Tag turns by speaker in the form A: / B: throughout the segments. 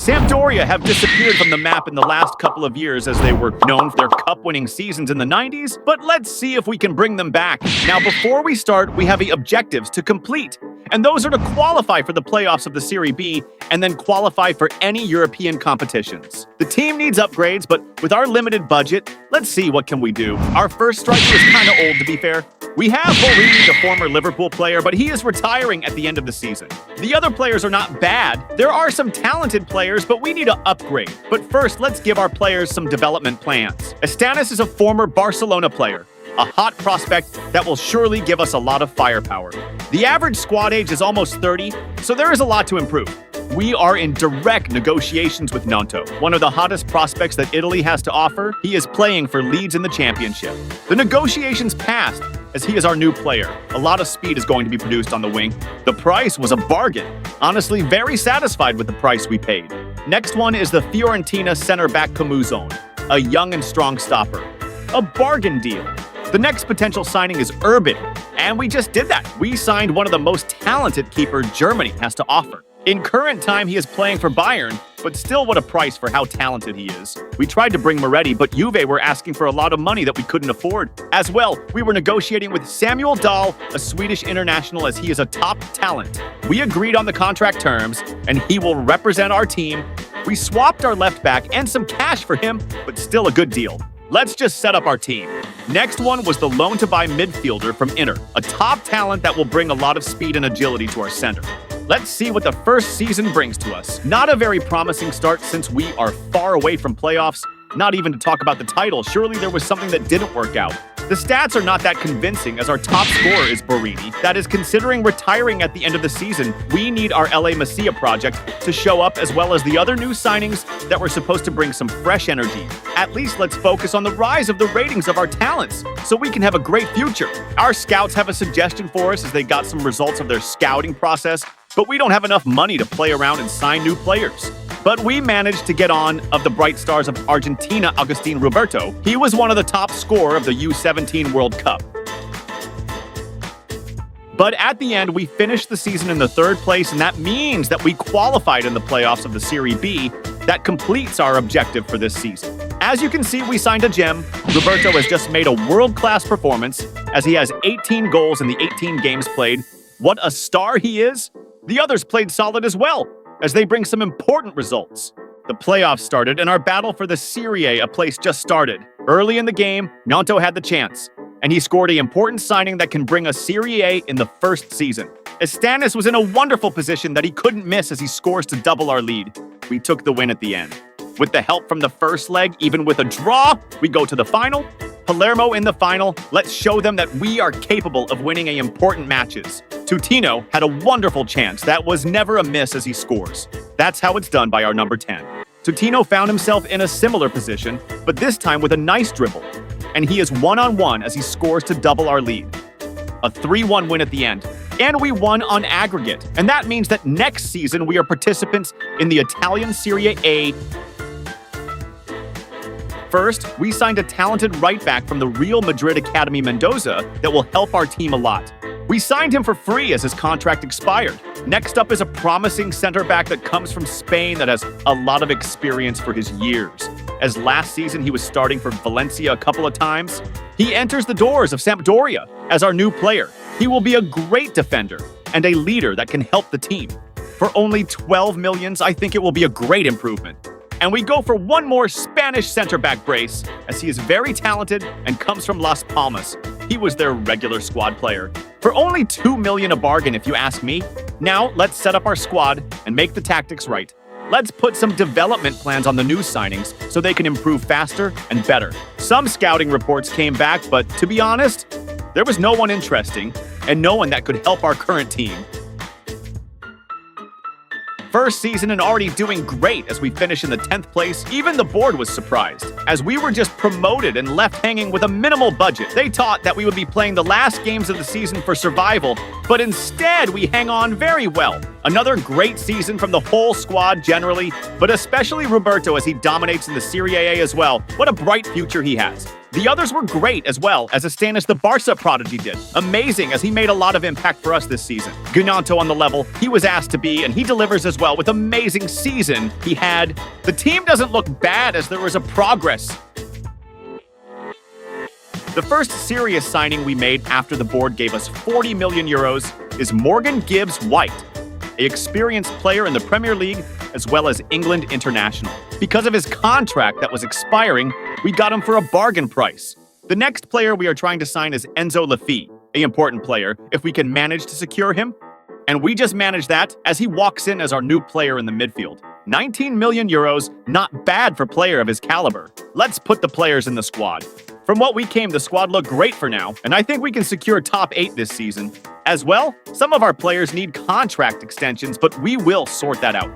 A: Sampdoria have disappeared from the map in the last couple of years as they were known for their cup-winning seasons in the 90s, but let's see if we can bring them back. Now, before we start, we have the objectives to complete, and those are to qualify for the playoffs of the Serie B and then qualify for any European competitions. The team needs upgrades, but with our limited budget, let's see what can we do. Our first striker is kind of old, to be fair. We have Borini, the former Liverpool player, but he is retiring at the end of the season. The other players are not bad. There are some talented players, but we need to upgrade. But first, let's give our players some development plans. Estanis is a former Barcelona player, a hot prospect that will surely give us a lot of firepower. The average squad age is almost 30, so there is a lot to improve. We are in direct negotiations with Nanto, one of the hottest prospects that Italy has to offer. He is playing for Leeds in the championship. The negotiations passed, as he is our new player. A lot of speed is going to be produced on the wing. The price was a bargain. Honestly, very satisfied with the price we paid. Next one is the Fiorentina center-back Camuzone, a young and strong stopper. A bargain deal. The next potential signing is Urban, and we just did that. We signed one of the most talented keepers Germany has to offer. In current time, he is playing for Bayern, but still what a price for how talented he is. We tried to bring Moretti, but Juve were asking for a lot of money that we couldn't afford. As well, we were negotiating with Samuel Dahl, a Swedish international, as he is a top talent. We agreed on the contract terms, and he will represent our team. We swapped our left back and some cash for him, but still a good deal. Let's just set up our team. Next one was the loan-to-buy midfielder from Inter, a top talent that will bring a lot of speed and agility to our center. Let's see what the first season brings to us. Not a very promising start since we are far away from playoffs, not even to talk about the title. Surely there was something that didn't work out. The stats are not that convincing as our top scorer is Borini, that is considering retiring at the end of the season. We need our LA Masia project to show up as well as the other new signings that were supposed to bring some fresh energy. At least let's focus on the rise of the ratings of our talents so we can have a great future. Our scouts have a suggestion for us as they got some results of their scouting process, but we don't have enough money to play around and sign new players. But we managed to get on of the bright stars of Argentina, Agustin Roberto. He was one of the top scorers of the U17 World Cup. But at the end, we finished the season in the third place, and that means that we qualified in the playoffs of the Serie B. That completes our objective for this season. As you can see, we signed a gem. Roberto has just made a world-class performance as he has 18 goals in the 18 games played. What a star he is! The others played solid as well, as they bring some important results. The playoffs started, and our battle for the Serie A, a place just started. Early in the game, Nanto had the chance, and he scored an important signing that can bring us Serie A in the first season. Estanis was in a wonderful position that he couldn't miss as he scores to double our lead. We took the win at the end. With the help from the first leg, even with a draw, we go to the final. Palermo in the final. Let's show them that we are capable of winning important matches. Tutino had a wonderful chance that was never a miss as he scores. That's how it's done by our number 10. Tutino found himself in a similar position, but this time with a nice dribble. And he is one-on-one as he scores to double our lead. A 3-1 win at the end. And we won on aggregate. And that means that next season we are participants in the Italian Serie A. First, we signed a talented right-back from the Real Madrid Academy Mendoza that will help our team a lot. We signed him for free as his contract expired. Next up is a promising center-back that comes from Spain that has a lot of experience for his years. As last season he was starting for Valencia a couple of times, he enters the doors of Sampdoria as our new player. He will be a great defender and a leader that can help the team. For only 12 millions, I think it will be a great improvement. And we go for one more Spanish center-back brace, as he is very talented and comes from Las Palmas. He was their regular squad player. For only 2 million a bargain, if you ask me. Now, let's set up our squad and make the tactics right. Let's put some development plans on the new signings so they can improve faster and better. Some scouting reports came back, but to be honest, there was no one interesting and no one that could help our current team. First season and already doing great as we finish in the 10th place. Even the board was surprised, as we were just promoted and left hanging with a minimal budget. They thought that we would be playing the last games of the season for survival, but instead we hang on very well. Another great season from the whole squad generally, but especially Roberto as he dominates in the Serie A as well. What a bright future he has. The others were great as well, as Astanis the Barca prodigy did. Amazing, as he made a lot of impact for us this season. Gnonto on the level he was asked to be, and he delivers as well with amazing season he had. The team doesn't look bad, as there was a progress. The first serious signing we made after the board gave us 40 million euros is Morgan Gibbs-White, an experienced player in the Premier League as well as England international. Because of his contract that was expiring, we got him for a bargain price. The next player we are trying to sign is Enzo Laffi, an important player, if we can manage to secure him. And we just managed that as he walks in as our new player in the midfield. 19 million euros, not bad for a player of his caliber. Let's put the players in the squad. From what we came, the squad looked great for now, and I think we can secure top 8 this season. As well, some of our players need contract extensions, but we will sort that out.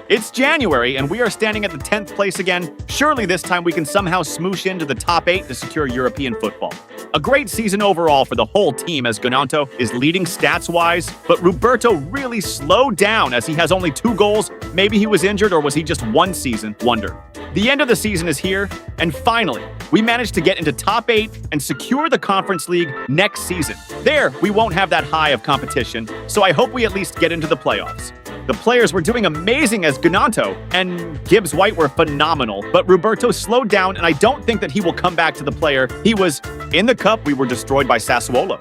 A: It's January, and we are standing at the 10th place again. Surely this time we can somehow smoosh into the top 8 to secure European football. A great season overall for the whole team, as Gnonto is leading stats-wise, but Roberto really slowed down as he has only 2 goals. Maybe he was injured, or was he just one season wonder? The end of the season is here, and finally, we managed to get into top 8 and secure the Conference League next season. There, we won't have that high of competition, so I hope we at least get into the playoffs. The players were doing amazing as Gnonto and Gibbs-White were phenomenal, but Roberto slowed down, and I don't think that he will come back to the player he was. In the cup, we were destroyed by Sassuolo.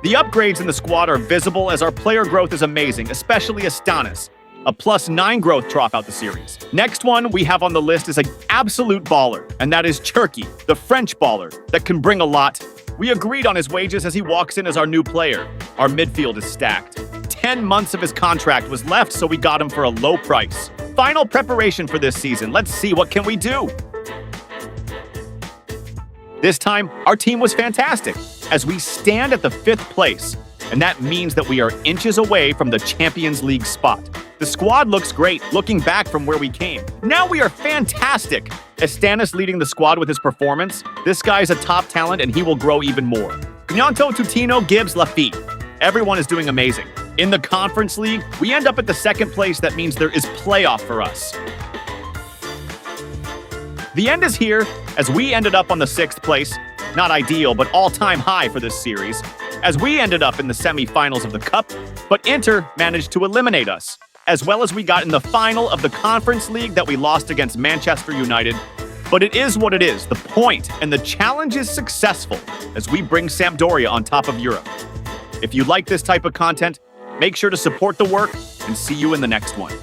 A: The upgrades in the squad are visible as our player growth is amazing, especially Astanis, a +9 growth throughout the series. Next one we have on the list is an absolute baller, and that is Turkey, the French baller that can bring a lot. We agreed on his wages as he walks in as our new player. Our midfield is stacked. 10 months of his contract was left, so we got him for a low price. Final preparation for this season. Let's see what can we do. This time, our team was fantastic, as we stand at the 5th place, and that means that we are inches away from the Champions League spot. The squad looks great, looking back from where we came. Now we are fantastic. Astanis leading the squad with his performance. This guy's a top talent, and he will grow even more. Gnonto, Tutino, Gibbs, Laffi. Everyone is doing amazing. In the Conference League, we end up at the 2nd place. That means there is playoff for us. The end is here, as we ended up on the 6th place. Not ideal, but all-time high for this series, as we ended up in the semi-finals of the Cup, but Inter managed to eliminate us, as well as we got in the final of the Conference League that we lost against Manchester United. But it is what it is. The point and the challenge is successful, as we bring Sampdoria on top of Europe. If you like this type of content, make sure to support the work, and see you in the next one.